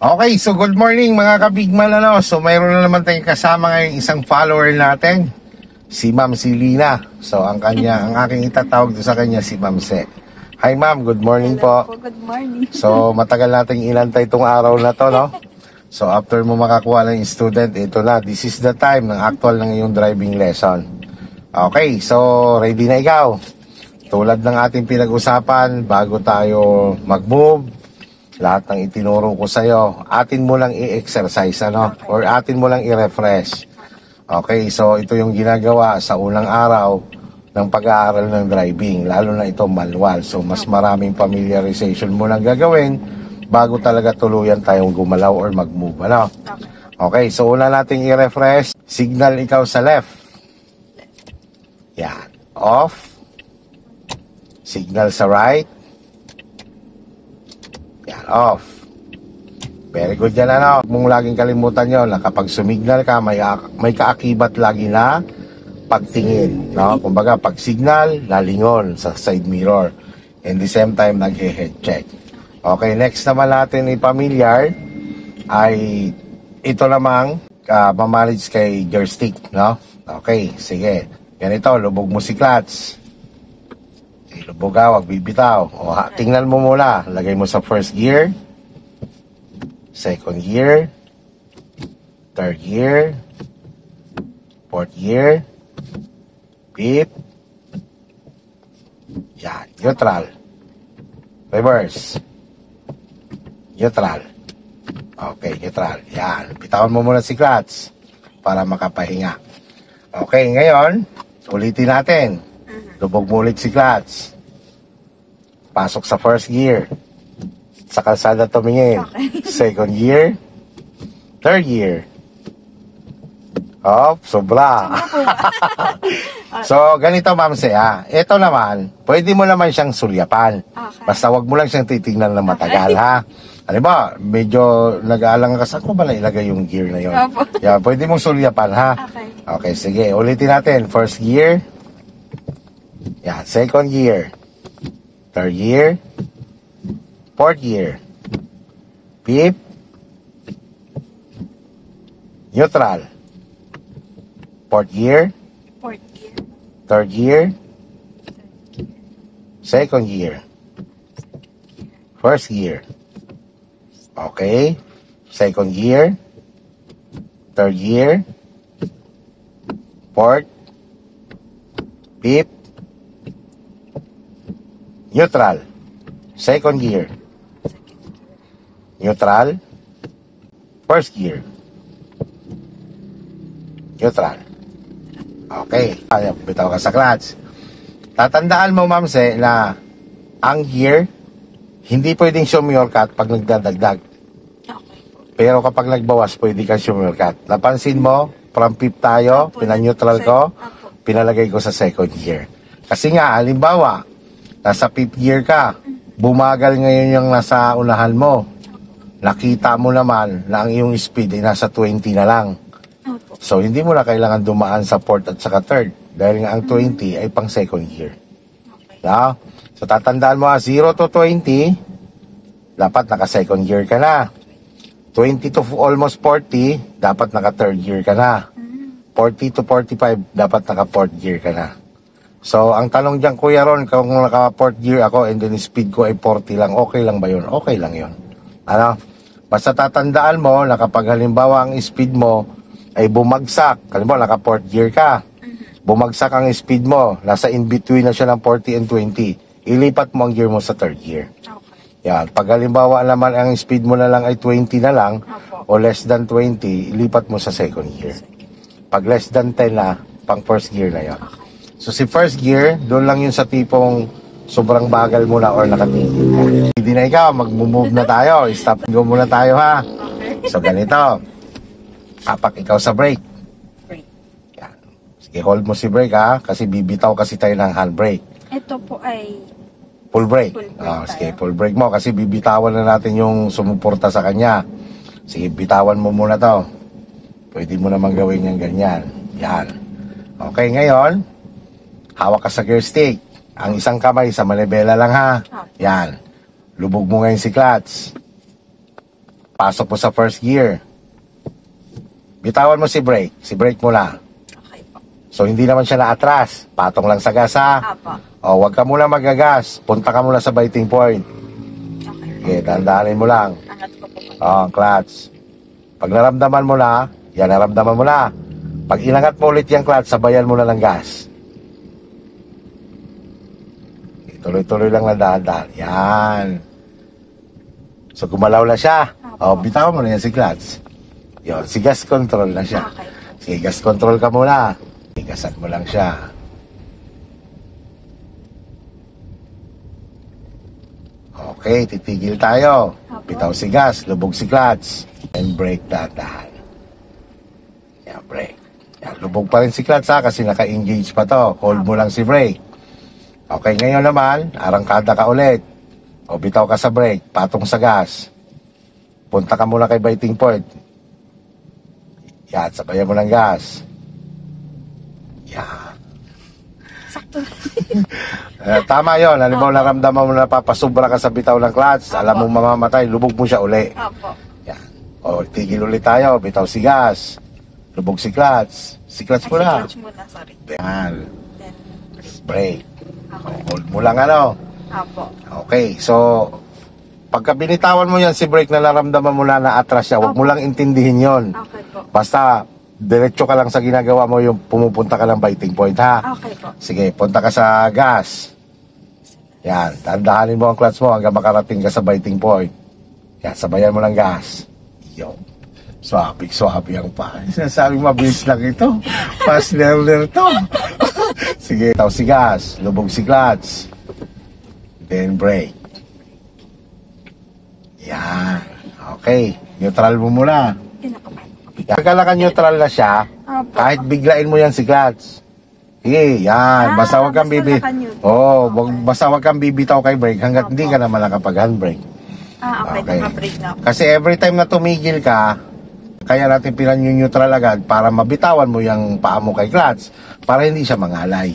Okay, so good morning mga kabigman. So mayroon na naman tayong kasama ngayon isang follower natin, si Ma'am Silina. So ang aking itatawag sa kanya si Ma'am Se. Hi Ma'am, good morning. Hello po. Good morning. So matagal nating inantay itong araw na to, no? So after mo makakuha ng student, ito na, this is the time ng actual ng iyong driving lesson. Okay, so ready na ikaw? Tulad ng ating pinag-usapan, bago tayo mag-move, lahat ng itinuro ko sa'yo, atin mo lang i-exercise, ano? Or atin mo lang i-refresh. Okay, so ito yung ginagawa sa unang araw ng pag-aaral ng driving, lalo na ito manual. So mas maraming familiarization mo lang gagawin bago talaga tuluyan tayong gumalaw or mag-move, ano? Okay, so una nating i-refresh, signal ikaw sa left. Yan, off. Signal sa right. Yan, off. Very good yan, ano? Huwag mong laging kalimutan yun na kapag sumignal ka, may kaakibat lagi na pagtingin, no? Kumbaga, pag signal, lalingon sa side mirror. And the same time, nag-head check. Okay, next naman natin i-familiar ay ito namang mamanage kay gear stick, no? Okay, sige. Ganito, lubog mo si clutch. Lubog ka, wag bibitaw. O, tingnan mo muna. Lagay mo sa first gear, second gear, third gear, fourth gear, fifth. Yan, neutral. Reverse. Neutral. Okay, neutral. Yan, bitawan mo muna si clutch para makapahinga. Okay, ngayon, ulitin natin. Lubog mo ulit si clutch. Pasok sa first gear. Sa kalsada tumingin. Okay. Second gear. Third gear. Oh, sobra. So, ganito Ma'am Se, ha. Ito naman, pwede mo naman siyang sulyapan. Okay. Basta wag mo lang siyang titignan na matagal, okay, ha. Ano ba, medyo nag-aalang ka, saan ko ba nailagay yung gear na yun? Yeah, pwede mong sulyapan, ha. Okay. Okay, sige. Ulitin natin. First gear. Yan, second gear, third gear, fourth gear, fifth, neutral, fourth gear, third gear, second gear, first gear. Okay, second gear, third gear, fourth, fifth, neutral, second gear, neutral, first gear, neutral. Okay, bitaw ka sa clutch. Tatandaan mo Ma'am Se na ang gear hindi pwedeng shortcut pag nagdadagdag. Pero kapag nagbawas, pwede ka shortcut. Napansin mo, from fifth tayo, pinaneutral ko, pinalagay ko sa second gear. Kasi nga, halimbawa, nasa fifth gear ka, bumagal ngayon yung nasa unahan mo. Nakita mo naman na ang iyong speed ay nasa 20 na lang. So, hindi mo na kailangan dumaan sa fourth at saka third. Dahil nga ang 20 ay pang second gear. No? So, tatandaan mo 0 to 20, dapat naka second gear ka na. 20 to almost 40, dapat naka third gear ka na. 40 to 45, dapat naka fourth gear ka na. So, ang tanong dyan, Kuya Ron, kung naka-fourth gear ako and then speed ko ay 40 lang, okay lang ba yun? Okay lang yun. Ano? Basta tatandaan mo na kapag halimbawa ang speed mo ay bumagsak, halimbawa naka-fourth gear ka, bumagsak ang speed mo, nasa in-between na siya ng 40 and 20, ilipat mo ang gear mo sa third gear. Okay. Yan. Pag halimbawa naman ang speed mo na lang ay 20 na lang, o less than 20, ilipat mo sa second gear. Pag less than 10 na, pang first gear na yan. So si first gear, doon lang yun sa tipong sobrang bagal mo na or nakatingin. Hindi na ikaw, mag-move na tayo. Stop and go muna tayo, ha. So ganito. Apak ikaw sa brake. Yan. Sige, hold mo si brake, ha. Kasi bibitaw kasi tayo ng handbrake. Ito po ay full brake. Sige, full brake mo kasi bibitawan na natin yung sumuporta sa kanya. Sige, bitawan mo muna to. Pwede mo naman gawin yung ganyan. Yan. Okay, ngayon, hawak ka sa gear stick. Ang isang kamay sa manibela lang ha. Yan. Lubog mo ngayon si clutch. pasok mo sa first gear. Bitawan mo si brake. Si brake muna. Okay po. So, hindi naman siya naatras. Patong lang sa gas, ha? Apo. O, huwag ka muna magagas. Punta ka muna sa biting point. Okay. Okay, dandahanin mo lang. Angat ko po. O, clutch. Pag naramdaman mo na, yan, naramdaman mo na. Pag inangat mo ulit yung clutch, sabayan mo na ng gas. Okay, tuloy-tuloy lang na dahan-dahan. Yan. So, gumalaw na siya. O, bitawan mo na yan si clutch. Yun, si gas control na siya. Okay. Sige, gas control ka muna. Igasan mo lang siya. Okay, titigil tayo. Bitaw si gas, lubog si clutch. And brake dahan-dahan. Yan, brake. Yan, lubog pa rin si clutch ha, kasi naka-engage pa to. Hold mo lang si brake. Okay, ngayon naman, arangkada ka ulit. O, bitaw ka sa brake, patong sa gas. Punta ka muna kay biting point. Yan, sabayan mo ng gas. Yan. Sakto. Tama yon. Alam mo, naramdaman mo na papasubra ka sa bitaw ng clutch. Alam mo mamamatay, lubog mo siya uli. Apo. Yan. O, tigil ulit tayo. Bitaw si gas. Lubog si clutch. Si clutch mo na. Clutch muna, sorry. Yan. Then, Brake. okay. Hold mo lang ano. Apo. Okay, so pagka binitawan mo yan si brake na naramdaman mo na na-atras siya, huwag mo lang intindihin yon. Okay po. Basta, diretso ka lang sa ginagawa mo, yung pumupunta ka ng biting point, ha? Okay po. Sige, punta ka sa gas. Yan, tandahanin mo ang clutch mo hanggang makarating ka sa biting point. Yan, sabayan mo ng gas. Yo. Swabe ang pa. Sinasabi mabilis lang ito. Fast learner to. Sige, taw si gas, lubog si clutch. Then brake. Yan. Okay, neutral mo muna. Pagka neutral na siya, Apo. kahit biglain mo yan si clutch. Sige, yan. Basta wag kang basta bibi. naka-neutral. Basta wag kang bibitaw kay brake hanggat hindi ka naman nakapag-handbrake. Okay. Okay. Naka-break na po. Kasi every time na tumigil ka, kaya natin pinag-neutral agad para mabitawan mo yung paa mo kay clutch para hindi siya mangalay.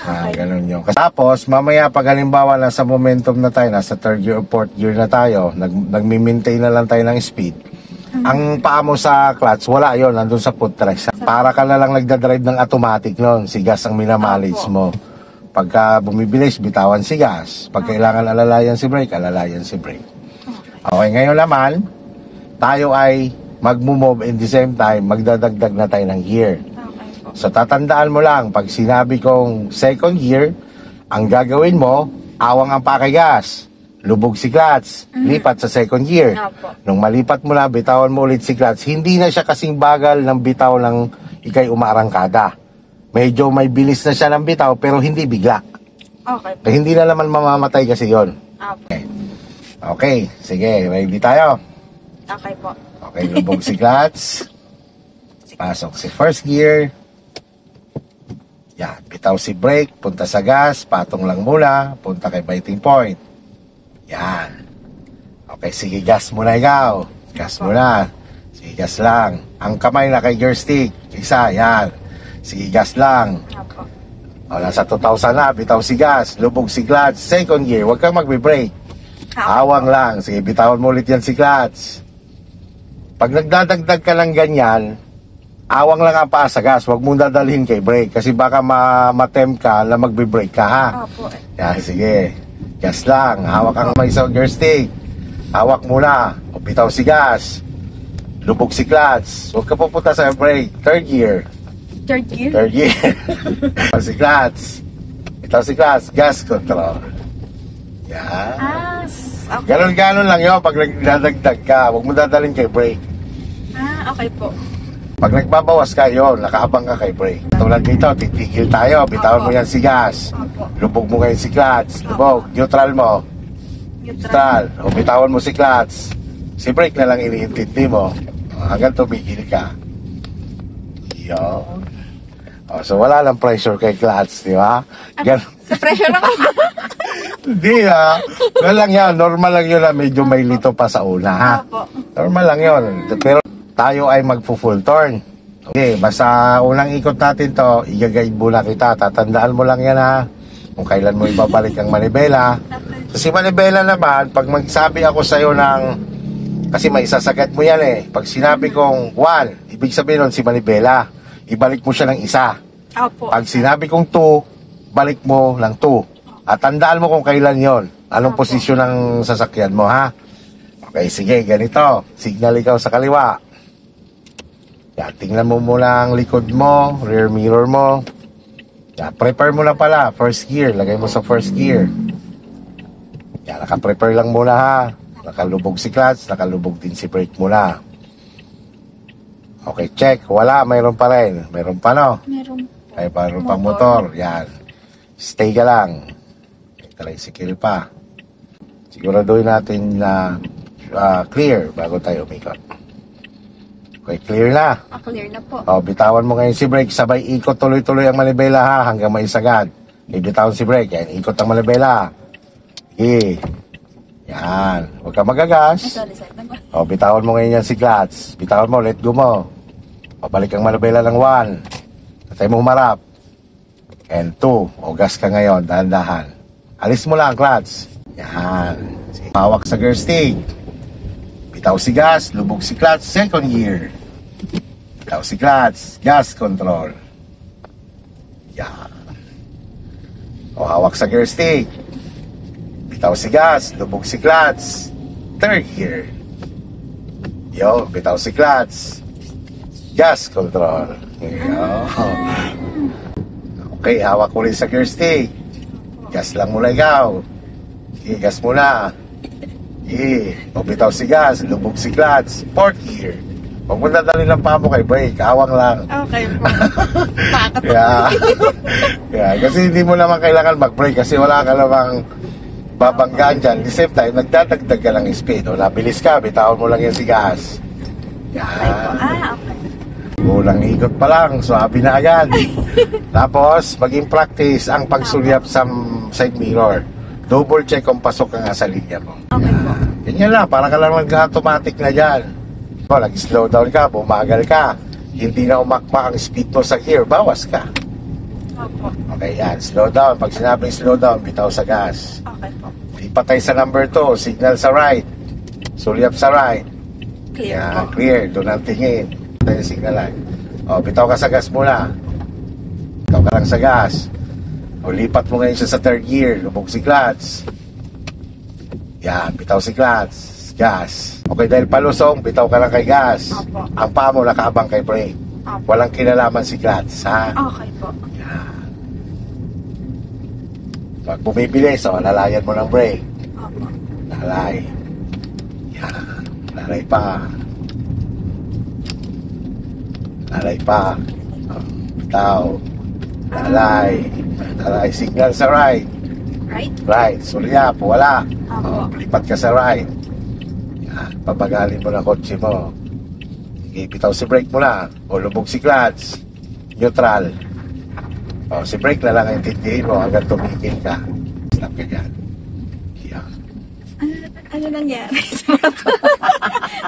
Ganun yun. Tapos, mamaya pag halimbawa nasa momentum na tayo, nasa third gear o fourth gear na tayo, nag-maintain na lang tayo ng speed, ang paa mo sa clutch, wala yon, nandun sa foot rest. Para ka na lang nagdadrive ng automatic nun, si gas ang minamanage mo. Pagka bumibilis, bitawan si gas. Pag kailangan alalayan si brake, alalayan si brake. Okay, ngayon naman, tayo ay mag-move and the same time, magdadagdag na tayo ng gear. So tatandaan mo lang, pag sinabi kong second gear, ang gagawin mo, awang ang pakigas, lubog si clutch, lipat sa second gear. Apo. Nung malipat mo na, bitawan mo ulit si clutch, hindi na siya kasing bagal ng bitaw ng ikay umaarangkada. Medyo may bilis na siya ng bitaw, pero hindi bigla. Okay po. Hindi na naman mamamatay kasi yon. Apo. Okay, sige, ready tayo. Okay po. Okay, lubog si clutch. Pasok si first gear. Yan, bitaw si brake, punta sa gas, patong lang muna, punta kay biting point. Yan. Okay, sige, gas muna ikaw. Gas muna. Sige, gas lang. Ang kamay na kay gear stick. Isa, yan. Sige, gas lang. Apo. O, nasa 2,000 na, bitaw si gas, lubog si clutch, second gear, huwag kang magbe-brake. Awang lang. Sige, bitawan mo ulit yan si clutch. Pag nagdadagdag ka lang ganyan, awang lang ang paa sa gas. Huwag mong dadalhin kay brake. Kasi baka ma-tempt ka na magbe-brake ka, ha? Apo. Yan, sige. Gas lang. Hawak ang may sa gear stick. Hawak muna. O, bitaw si gas. Lubog si clutch. Huwag ka pupunta sa brake. Third gear. Third gear? Third gear. Bitaw si clutch. Bitaw si clutch. Gas control. Yan. Okay. Ganon-ganon lang yun pag nagdadagdag ka. Huwag mo dadalhin kay brake. Okay po. Pag nagbabawas ka, yun, nakaabang ka kay brake. Tulad dito, titigil tayo. Bitawan mo yan si gas. Apo. Lubog mo ngayon si clutch. Lubog. Neutral mo. Neutral. O bitawan mo si clutch. Si brake na lang iniintindi mo. Hanggang tumigil ka. Yun. O, so wala lang pressure kay clutch, di ba? Sa pressure ako. Hindi ha. Ganun lang yan. Normal lang yun na medyo may lito pa sa una ha. Apo. Normal lang yun. Pero tayo ay magpo-full turn. Okay, basta unang ikot natin to, i-guide muna kita. Tatandaan mo lang yan ha. Kung kailan mo ibabalik ang manibela. So si manibela naman, pag magsabi ako sa'yo ng Kasi may isasagad mo yan eh. Pag sinabi kong 1, ibig sabihin nun si Manibela. Ibalik mo siya ng isa. Opo. Pag sinabi kong 2, balik mo ng 2. At tandaan mo kung kailan yon. Anong Opo. posisyon ng sasakyan mo, ha? Okay, sige, ganito. Signal ikaw sa kaliwa. Yan, tingnan mo muna ang likod mo, rear mirror mo. Yan, prepare mo na pala, first gear. Lagay mo sa first gear. Yan, naka-prepare lang muna, ha? Nakalubog si clutch, nakalubog din si brake muna. Okay, check. Wala, mayroon pa rin. Mayroon pa, no? Meron po. Ay, mayroon pa motor. Yan. Stay ka lang. May tricycle pa. Siguraduhin natin na clear bago tayo umikot. Okay, clear na. Clear na po. O, bitawan mo ngayon si brake. Sabay ikot tuloy-tuloy ang manibela, ha? Hanggang maisagad. Bitawan si brake. Yan, ikot ang manibela. Okay. Yan. Huwag ka magagas. Sorry. O, bitawan mo ngayon yan si clutch. Bitawan mo, let go mo. Pabalik ang manibela ng 1. Tatay mo humarap. And 2. O, gas ka ngayon, dahan-dahan. Alis mo lang ang clutch. Yan. Sige. Hawak sa gear stick. Bitaw si gas, lubog si clutch, second gear. Bitaw si clutch, gas control. Yan. O, hawak sa gear stick. Bitaw si gas, lubog si clutch, third gear. Yo, bitaw si clutch, gas control. Yo. Okay, hawak ulit sa gear stick. Gas lang muna ikaw. Sige, gas muna. Sige, o bitaw si gas, lubog si clutch, fourth gear. Huwag mo nadali ng pamo kay brake, awang lang. Okay po. Bakit? Yeah, kasi hindi mo naman kailangan mag-brake kasi wala ka namang babanggaan dyan. At the same time, nagdadagdag ka ng speed. O, nabilis ka, bitawan mo lang yan si gas. Yan. Okay. Kulang ikot pa lang, swabe na agad. Tapos, maging practice ang pagsulyap sa side mirror. Double check kung pasok ka nga sa linya mo. Okay po. Ganyan lang, para ka lang nag-automatic na dyan. O, nag-slow down ka, bumagal ka. Hindi na umakma ang speed mo sa gear, bawas ka. Opo. Okay, yan. Slow down. Pag sinabing slow down, bitaw sa gas. Okay po. Ipatay sa number 2. Signal sa right. Sulyap sa right. Clear Yan, po. clear. Doon ang tingin. Patay yung signal light. O, bitaw ka sa gas muna. Bitaw ka lang sa gas. O, lipat mo ngayon siya sa third gear. Lubog si clutch. Yan, bitaw si clutch. Gas. Okay, dahil palusong, bitaw ka lang kay gas. Opo. Ang paa mo nakaabang kay brake. Opo. Walang kinalaman si clutch, ha? Okay po. Pag bumibilis, lalayan mo ng brake. Opo. Lalay. Yan. Lalay pa. Lalay pa. Bitaw. Lalay. Lalay. Signal sa right. Right? Right. Sulyap. Wala. Opo. Lipat ka sa right. Yan. Papagalin mo na kotse mo. Sige, bitaw si brake mo na. O, lubog si clutch. Neutral. O, si brake na lang ang intindihin mo hanggang tumigil ka. Stop ka dyan. Yan. Ano nangyari?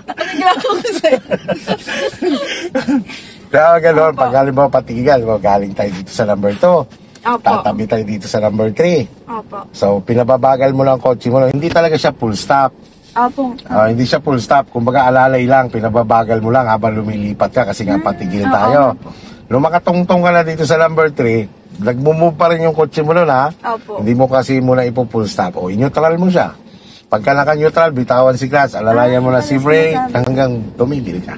Nakaligaw ako sa'yo. Kaya gano'n, Opo. pag galing mo patigal, galing tayo dito sa number 2. Opo. Tatabi tayo dito sa number 3. Opo. So, pinababagal mo lang ang kotse mo. Hindi talaga siya full stop. Opo. Hindi siya full stop. Kumbaga, alalay lang, pinababagal mo lang habang lumilipat ka kasi nga patigil tayo. Nung makatungtong ka na dito sa number 3, nagmumove pa rin yung kotse mo nun, ha? Opo. Hindi mo kasi muna ipo-full stop. O, neutral mo siya. Pagka naka-neutral, bitawan si clutch, alalayan mo na si brake hanggang tumigil ka.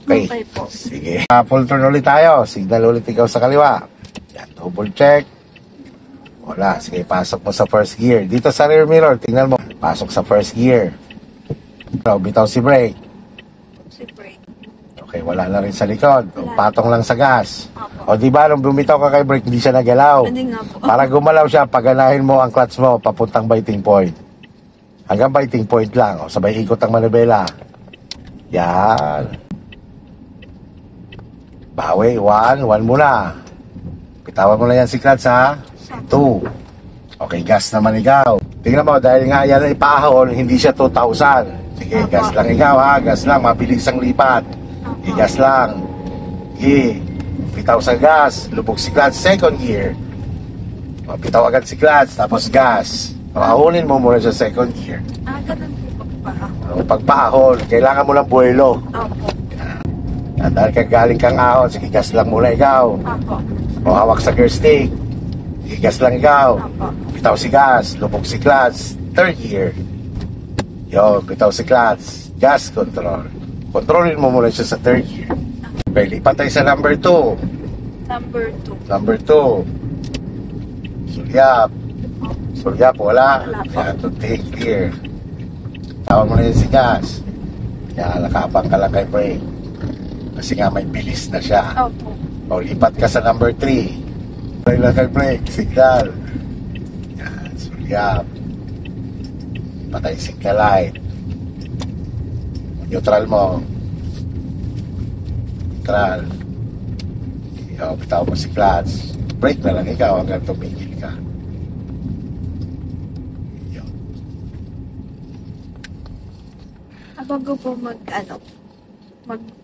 Okay. Okay po. Sige. Full turn ulit tayo. Signal ulit ikaw sa kaliwa. Yan, double check. Wala. Sige, pasok mo sa first gear. Dito sa rear mirror, tingnan mo. Pasok sa first gear. Bitaw si brake. Si brake. Okay, wala na rin sa likod. O, patong lang sa gas. Opo. O, di ba, nung bumitaw ka kay brake, hindi siya nagalaw. Hindi nga po. Para gumalaw siya, paganahin mo ang clutch mo, papuntang biting point. Hanggang biting point lang. O, sabay ikot ang manibela. Yan. Bawi, 1 muna. Bitawan mo na yan si clutch, ha? 2. Okay, gas naman ikaw. Tingnan mo, dahil nga yan ay paahon, hindi siya 2,000. Sige, gas lang ikaw, ha? Gas lang, mabilis ang lipat. Gas lang. Sige, bitaw sa gas, lubog si clutch, second gear. O, bitaw agad si clutch, tapos gas. O, ahunin mo muna sa second gear. Ganun po pa. O pagpaahon, kailangan mo lang buwelo. Opo. At dahil galing kang ahon, sige, gas lang muna ikaw. Opo. O hawak sa gear stick. Sige, gas lang ikaw. Opo. Bitaw si gas, lubog si clutch. Third gear. Yo, bitaw si clutch. Gas control. Kontrolin mo muna siya sa third gear. Okay, lipat tayo sa number 2. Number 2. Number 2. Sulyap. Sulyap, wala. Wala po. Yan, to take clear. Tawag mo na yun si gas. Yan, nakapang ka lang kay brake. Kasi nga may bilis na siya. Opo. O, lipat ka sa number 3. Try lang kay brake, signal. Yan, sulyap. Patay signal light. Neutral mo. Neutral. O, bitaw mo si clutch. Brake na lang ikaw hanggang tumigil ka. Yun. Bago po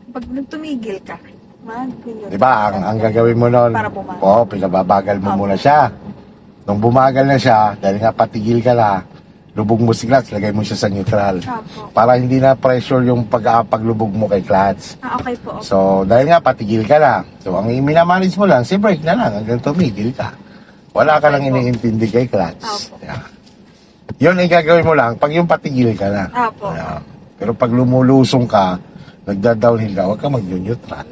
pag nagtumigil ka, Diba, ang gagawin mo nun, Para bumagal. oo, pinababagal mo Opo. muna siya. Nung bumagal na siya, dahil nga patigil ka na, lubog mo si clutch, lagay mo siya sa neutral. Opo. Para hindi na pressure yung paglubog mo kay clutch. Okay po. Opo. So, dahil nga patigil ka na, so ang minamanage mo lang, si brake na lang hanggang tumigil ka. Wala ka lang Opo. iniintindi kay clutch. Opo. Yeah. Yun ay gagawin mo lang pag yung patigil ka na. Opo. Yeah. Pero pag lumulusong ka, nagda-downhill ka, huwag ka mag-neutral.